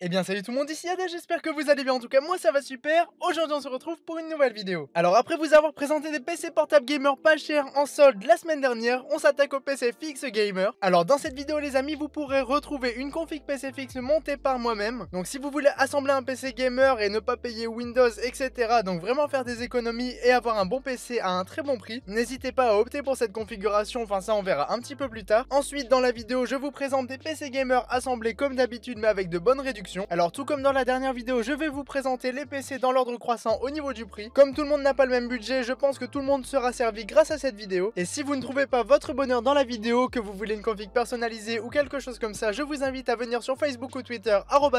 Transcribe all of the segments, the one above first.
Eh bien salut tout le monde, ici Ada, j'espère que vous allez bien, en tout cas moi ça va super. Aujourd'hui on se retrouve pour une nouvelle vidéo. Alors après vous avoir présenté des PC portables gamer pas chers en solde la semaine dernière, on s'attaque au PC fixe gamer. Alors dans cette vidéo les amis, vous pourrez retrouver une config PC fixe montée par moi-même. Donc si vous voulez assembler un PC gamer et ne pas payer Windows etc, donc vraiment faire des économies et avoir un bon PC à un très bon prix, n'hésitez pas à opter pour cette configuration, enfin ça on verra un petit peu plus tard. Ensuite dans la vidéo je vous présente des PC gamer assemblés comme d'habitude mais avec de bonnes réductions. Alors tout comme dans la dernière vidéo, je vais vous présenter les PC dans l'ordre croissant au niveau du prix. Comme tout le monde n'a pas le même budget, je pense que tout le monde sera servi grâce à cette vidéo. Et si vous ne trouvez pas votre bonheur dans la vidéo, que vous voulez une config personnalisée ou quelque chose comme ça, je vous invite à venir sur Facebook ou Twitter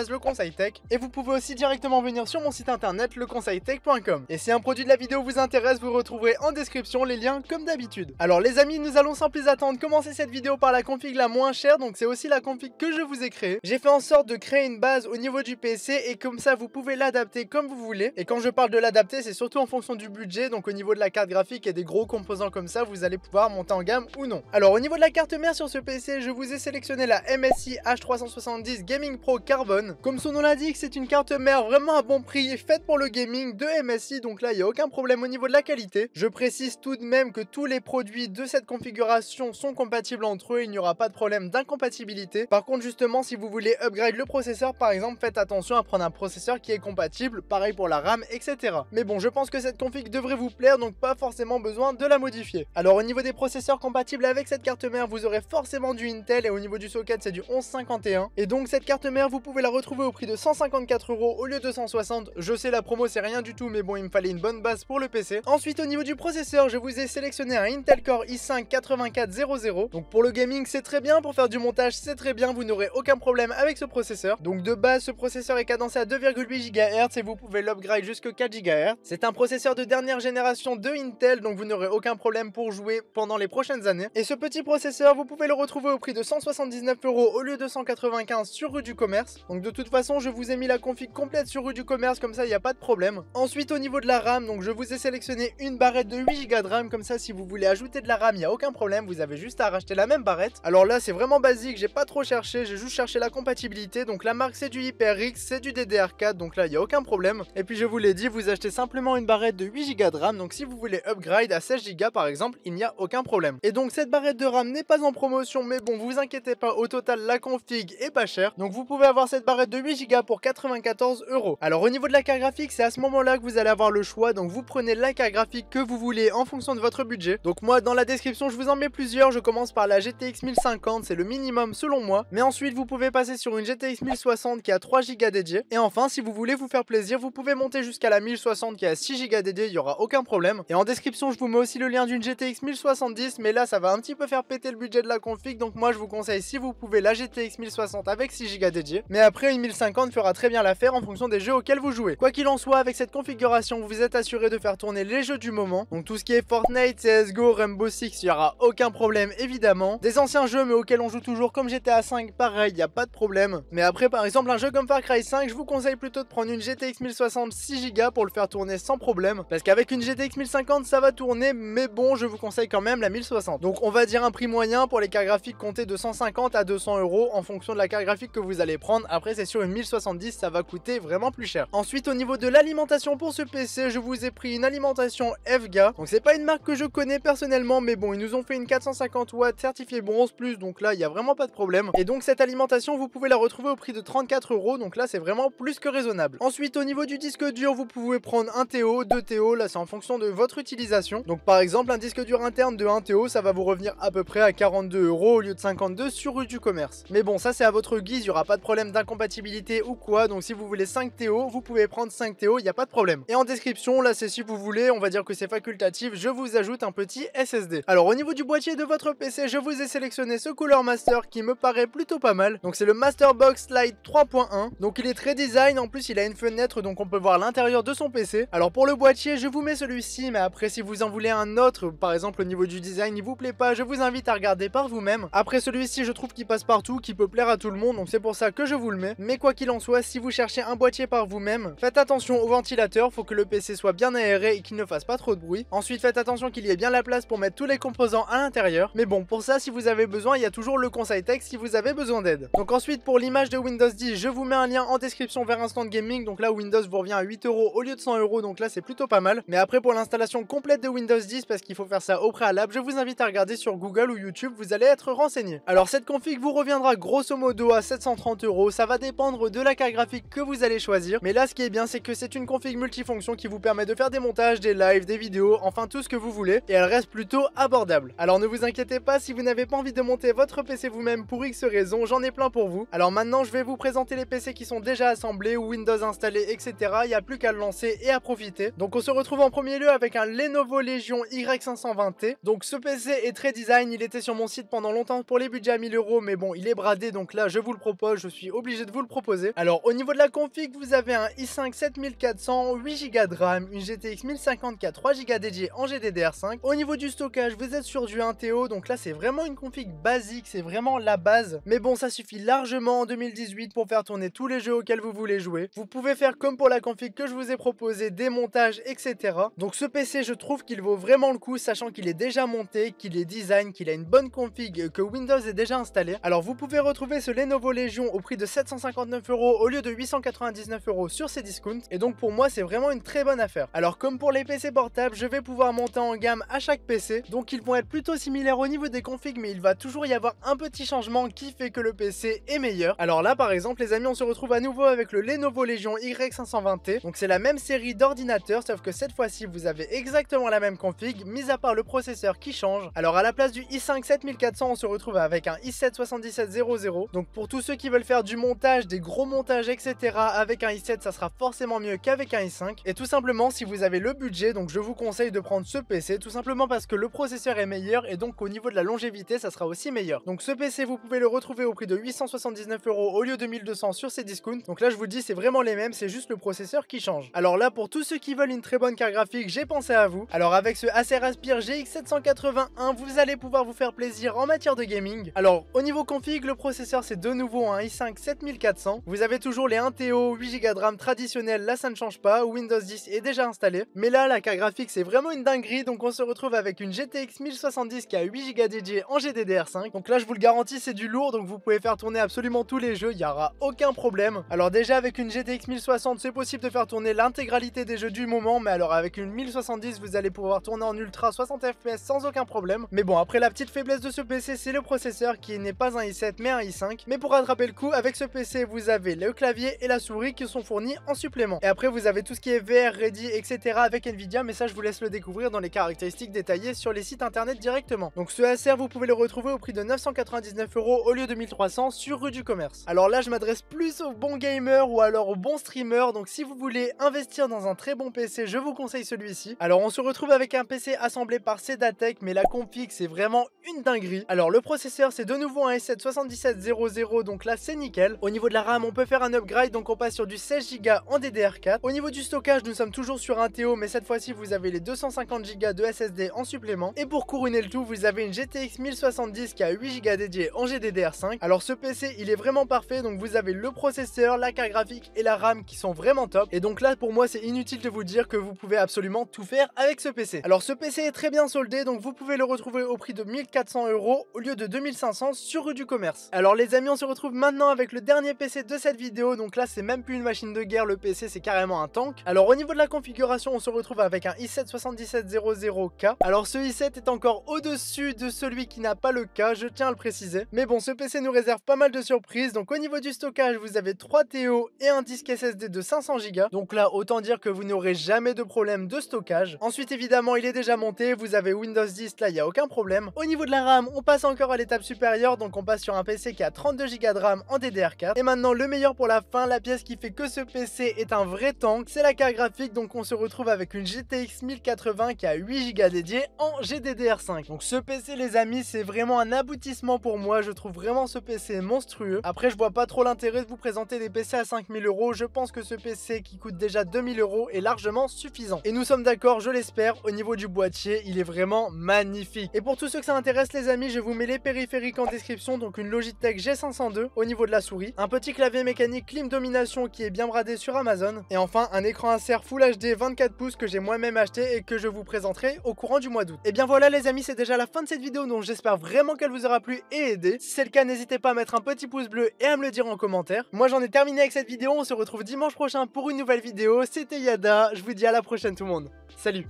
@leconseiltech. Et vous pouvez aussi directement venir sur mon site internet leconseiltech.com. Et si un produit de la vidéo vous intéresse, vous retrouverez en description les liens comme d'habitude. Alors les amis, nous allons sans plus attendre commencer cette vidéo par la config la moins chère, donc c'est aussi la config que je vous ai créée. J'ai fait en sorte de créer une base au niveau du PC et comme ça vous pouvez l'adapter comme vous voulez. Et quand je parle de l'adapter, c'est surtout en fonction du budget, donc au niveau de la carte graphique et des gros composants comme ça, vous allez pouvoir monter en gamme ou non. Alors au niveau de la carte mère sur ce PC, je vous ai sélectionné la MSI H370 Gaming Pro Carbon. Comme son nom l'indique, c'est une carte mère vraiment à bon prix, faite pour le gaming de MSI, donc là il n'y a aucun problème au niveau de la qualité. Je précise tout de même que tous les produits de cette configuration sont compatibles entre eux, il n'y aura pas de problème d'incompatibilité. Par contre justement, si vous voulez upgrade le processeur par exemple, faites attention à prendre un processeur qui est compatible, pareil pour la RAM, etc. Mais bon, je pense que cette config devrait vous plaire, donc pas forcément besoin de la modifier. Alors au niveau des processeurs compatibles avec cette carte mère, vous aurez forcément du Intel et au niveau du socket c'est du 1151. Et donc cette carte mère, vous pouvez la retrouver au prix de 154 € au lieu de 160. Je sais la promo c'est rien du tout, mais bon il me fallait une bonne base pour le PC. Ensuite au niveau du processeur, je vous ai sélectionné un Intel Core i5 8400. Donc pour le gaming c'est très bien, pour faire du montage c'est très bien, vous n'aurez aucun problème avec ce processeur. Donc de base ce processeur est cadencé à 2,8 GHz et vous pouvez l'upgrade jusqu'à 4 GHz. C'est un processeur de dernière génération de Intel, donc vous n'aurez aucun problème pour jouer pendant les prochaines années. Et ce petit processeur, vous pouvez le retrouver au prix de 179 € au lieu de 195 sur Rue du Commerce. Donc de toute façon, je vous ai mis la config complète sur Rue du Commerce, comme ça il n'y a pas de problème. Ensuite au niveau de la RAM, donc je vous ai sélectionné une barrette de 8 Go de RAM, comme ça si vous voulez ajouter de la RAM, il n'y a aucun problème, vous avez juste à racheter la même barrette. Alors là c'est vraiment basique, j'ai pas trop cherché, j'ai juste cherché la compatibilité. Donc la marque c'est du HyperX, c'est du DDR4, donc là il n'y a aucun problème. Et puis je vous l'ai dit, vous achetez simplement une barrette de 8 Go de RAM, donc si vous voulez upgrade à 16 Go par exemple, il n'y a aucun problème. Et donc cette barrette de RAM n'est pas en promotion, mais bon vous inquiétez pas, au total la config est pas chère. Donc vous pouvez avoir cette barrette de 8 Go pour 94 €. Alors au niveau de la carte graphique, c'est à ce moment là que vous allez avoir le choix, donc vous prenez la carte graphique que vous voulez en fonction de votre budget. Donc moi dans la description je vous en mets plusieurs, je commence par la GTX 1050, c'est le minimum selon moi. Mais ensuite vous pouvez passer sur une GTX 1060 qui a 3 Go dédiés. Et enfin si vous voulez vous faire plaisir, vous pouvez monter jusqu'à la 1060 qui a 6 Go dédiés, il n'y aura aucun problème. Et en description je vous mets aussi le lien d'une GTX 1070, mais là ça va un petit peu faire péter le budget de la config, donc moi je vous conseille si vous pouvez la GTX 1060 avec 6 Go dédiés. Mais après une 1050 fera très bien l'affaire en fonction des jeux auxquels vous jouez. Quoi qu'il en soit, avec cette configuration vous êtes assuré de faire tourner les jeux du moment. Donc tout ce qui est Fortnite, CSGO, Rainbow Six, il n'y aura aucun problème évidemment. Des anciens jeux mais auxquels on joue toujours comme GTA 5, pareil, il n'y a pas de problème. Mais après par exemple un jeu comme Far Cry 5, je vous conseille plutôt de prendre une GTX 1060 6 Go pour le faire tourner sans problème. Parce qu'avec une GTX 1050 ça va tourner, mais bon je vous conseille quand même la 1060. Donc on va dire un prix moyen pour les cartes graphiques comptées de 150 à 200 € en fonction de la carte graphique que vous allez prendre. Après c'est sur une 1070 ça va coûter vraiment plus cher. Ensuite au niveau de l'alimentation pour ce PC, je vous ai pris une alimentation FGA. Donc c'est pas une marque que je connais personnellement, mais bon ils nous ont fait une 450 watts certifiée bronze plus, donc là il y a vraiment pas de problème. Et donc cette alimentation vous pouvez la retrouver au prix de 34 €, donc là c'est vraiment plus que raisonnable. Ensuite au niveau du disque dur, vous pouvez prendre 1 TO, 2 TO, là c'est en fonction de votre utilisation. Donc par exemple un disque dur interne de 1 TO ça va vous revenir à peu près à 42 € au lieu de 52 sur Rue du Commerce. Mais bon ça c'est à votre guise, il n'y aura pas de problème d'incompatibilité ou quoi, donc si vous voulez 5 TO, vous pouvez prendre 5 TO, il n'y a pas de problème. Et en description, là c'est si vous voulez, on va dire que c'est facultatif, je vous ajoute un petit SSD. Alors au niveau du boîtier de votre PC, je vous ai sélectionné ce Cooler Master qui me paraît plutôt pas mal. Donc c'est le Masterbox Lite 3.1, donc il est très design, en plus il a une fenêtre donc on peut voir l'intérieur de son PC. Alors pour le boîtier, je vous mets celui-ci, mais après si vous en voulez un autre, par exemple au niveau du design il vous plaît pas, je vous invite à regarder par vous-même. Après celui-ci je trouve qu'il passe partout, qui peut plaire à tout le monde, donc c'est pour ça que je vous le mets. Mais quoi qu'il en soit, si vous cherchez un boîtier par vous-même, faites attention au ventilateur, faut que le PC soit bien aéré et qu'il ne fasse pas trop de bruit. Ensuite faites attention qu'il y ait bien la place pour mettre tous les composants à l'intérieur. Mais bon, pour ça si vous avez besoin, il y a toujours le conseil tech si vous avez besoin d'aide. Donc ensuite pour l'image de Windows 10 dit, je vous mets un lien en description vers Instant Gaming, donc là Windows vous revient à 8 € au lieu de 100 €, donc là c'est plutôt pas mal. Mais après pour l'installation complète de Windows 10, parce qu'il faut faire ça au préalable, je vous invite à regarder sur Google ou YouTube, vous allez être renseigné. Alors cette config vous reviendra grosso modo à 730 €, ça va dépendre de la carte graphique que vous allez choisir. Mais là ce qui est bien, c'est que c'est une config multifonction qui vous permet de faire des montages, des lives, des vidéos, enfin tout ce que vous voulez, et elle reste plutôt abordable. Alors ne vous inquiétez pas, si vous n'avez pas envie de monter votre PC vous-même pour X raisons, j'en ai plein pour vous. Alors maintenant je vais vous présenter les PC qui sont déjà assemblés ou Windows installé, etc. Il n'y a plus qu'à le lancer et à profiter. Donc on se retrouve en premier lieu avec un Lenovo Legion Y520T. Donc ce PC est très design, il était sur mon site pendant longtemps pour les budgets à 1000 €, mais bon il est bradé, donc là je vous le propose, je suis obligé de vous le proposer. Alors au niveau de la config, vous avez un i5 7400, 8 Go de RAM, une GTX 1050, 3 Go dédiés en GDDR5. Au niveau du stockage, vous êtes sur du 1TO, donc là c'est vraiment une config basique, c'est vraiment la base. Mais bon, ça suffit largement en 2018 pour faire tourner tous les jeux auxquels vous voulez jouer. Vous pouvez faire comme pour la config que je vous ai proposé, des montages, etc. Donc ce PC, je trouve qu'il vaut vraiment le coup, sachant qu'il est déjà monté, qu'il est design, qu'il a une bonne config, que Windows est déjà installé. Alors vous pouvez retrouver ce Lenovo Legion au prix de 759 € au lieu de 899 € sur Cdiscount. Et donc pour moi, c'est vraiment une très bonne affaire. Alors comme pour les PC portables, je vais pouvoir monter en gamme à chaque PC. Donc ils vont être plutôt similaires au niveau des configs, mais il va toujours y avoir un petit changement qui fait que le PC est meilleur. Alors là par exemple les amis, on se retrouve à nouveau avec le Lenovo Legion Y520T. Donc c'est la même série d'ordinateurs, sauf que cette fois-ci vous avez exactement la même config, mis à part le processeur qui change. Alors à la place du i5 7400, on se retrouve avec un i7 7700. Donc pour tous ceux qui veulent faire du montage, des gros montages, etc. avec un i7, ça sera forcément mieux qu'avec un i5. Et tout simplement, si vous avez le budget, donc je vous conseille de prendre ce PC, tout simplement parce que le processeur est meilleur et donc au niveau de la longévité, ça sera aussi meilleur. Donc ce PC, vous pouvez le retrouver au prix de 879 € au lieu de 1200 sur Cdiscount. Donc là, je vous dis, c'est vraiment les mêmes, c'est juste le processeur qui change. Alors là, pour tous ceux qui veulent une très bonne carte graphique, j'ai pensé à vous. Alors avec ce Acer Aspire GX 781, vous allez pouvoir vous faire plaisir en matière de gaming. Alors au niveau config, le processeur c'est de nouveau un i5 7400. Vous avez toujours les 1TO, 8 Go de RAM traditionnels, là ça ne change pas, Windows 10 est déjà installé. Mais là, la carte graphique c'est vraiment une dinguerie, donc on se retrouve avec une GTX 1070 qui a 8 Go dédiés en GDDR5. Donc là je vous le garantis, c'est du lourd, donc vous pouvez faire tourner absolument tous les jeux, il n'y aura aucun problème. Alors déjà avec une GTX 1060, c'est possible de faire tourner l'intégralité des jeux du moment, mais alors avec une 1070, vous allez pouvoir tourner en ultra 60 FPS sans aucun problème. Mais bon, après la petite faiblesse de ce PC, c'est le processeur qui n'est pas un i7 mais un i5. Mais pour rattraper le coup, avec ce PC, vous avez le clavier et la souris qui sont fournis en supplément. Et après, vous avez tout ce qui est VR, Ready, etc. avec Nvidia, mais ça, je vous laisse le découvrir dans les caractéristiques détaillées sur les sites internet directement. Donc ce Acer, vous pouvez le retrouver au prix de 999 € au lieu de 1300 sur rue du commerce. Alors là, je m'adresse plus aux bons gamers ou alors aux bons streamers, donc si vous voulez investir dans un très bon PC, je vous conseille celui-ci. Alors on se retrouve avec un PC assemblé par Sedatech, mais la config c'est vraiment une dinguerie. Alors le processeur c'est de nouveau un i7 7700, donc là c'est nickel. Au niveau de la RAM, on peut faire un upgrade, donc on passe sur du 16 Go en DDR4. Au niveau du stockage, nous sommes toujours sur un TO, mais cette fois-ci vous avez les 250 Go de SSD en supplément. Et pour couronner le tout, vous avez une GTX 1070 qui a 8 Go dédiés en GDDR5. Alors ce PC il est vraiment parfait, donc vous avez le processeur, la carte graphique et la RAM qui sont vraiment top. Et donc là pour moi c'est inutile de vous dire que vous pouvez absolument tout faire avec ce PC. Alors ce PC est très bien soldé, donc vous pouvez le retrouver au prix de 1400 € au lieu de 2500 sur rue du commerce. Alors les amis, on se retrouve maintenant avec le dernier PC de cette vidéo, donc là c'est même plus une machine de guerre, le PC c'est carrément un tank. Alors au niveau de la configuration, on se retrouve avec un i7 7700K. Alors ce i7 est encore au-dessus de celui qui n'a pas le K, je tiens à le préciser. Mais bon, ce PC nous réserve pas mal de surprises, donc au niveau du stockage, vous avez 3 TO et un disque SSD de 500 Go. Donc là, autant dire que vous n'aurez jamais de problème de stockage. Ensuite, évidemment, il est déjà monté, vous avez Windows 10, là il n'y a aucun problème. Au niveau de la RAM, on passe encore à l'étape supérieure, donc on passe sur un PC qui a 32 Go de RAM en DDR4. Et maintenant, le meilleur pour la fin, la pièce qui fait que ce PC est un vrai tank, c'est la carte graphique, donc on se retrouve avec une GTX 1080 qui a 8 Go dédiés en GDDR5. Donc ce PC les amis, c'est vraiment un aboutissement pour moi, je trouve vraiment ce PC monstrueux. Après, je vois pas trop l'intérêt de vous présenter des PC à 5000 €, je pense que ce PC qui coûte déjà 2000 € est largement suffisant. Et nous sommes d'accord, je l'espère, au niveau du boîtier, il est vraiment magnifique. Et pour tous ceux que ça intéresse les amis, je vous mets les périphériques en description, donc une Logitech G502 au niveau de la souris, un petit clavier mécanique Clim Domination qui est bien bradé sur Amazon, et enfin un écran Acer Full HD 24 pouces que j'ai moi-même acheté et que je vous présenterai au courant du mois d'août. Et bien voilà les amis, c'est déjà la fin de cette vidéo, donc j'espère vraiment qu'elle vous aura plu et aidé. Si c'est le cas, n'hésitez pas à mettre un petit pouce bleu et à me le dire en commentaire. Moi j'en ai terminé avec cette vidéo, on se retrouve dimanche prochain pour une nouvelle vidéo. C'était Yada, je vous dis à la prochaine tout le monde. Salut.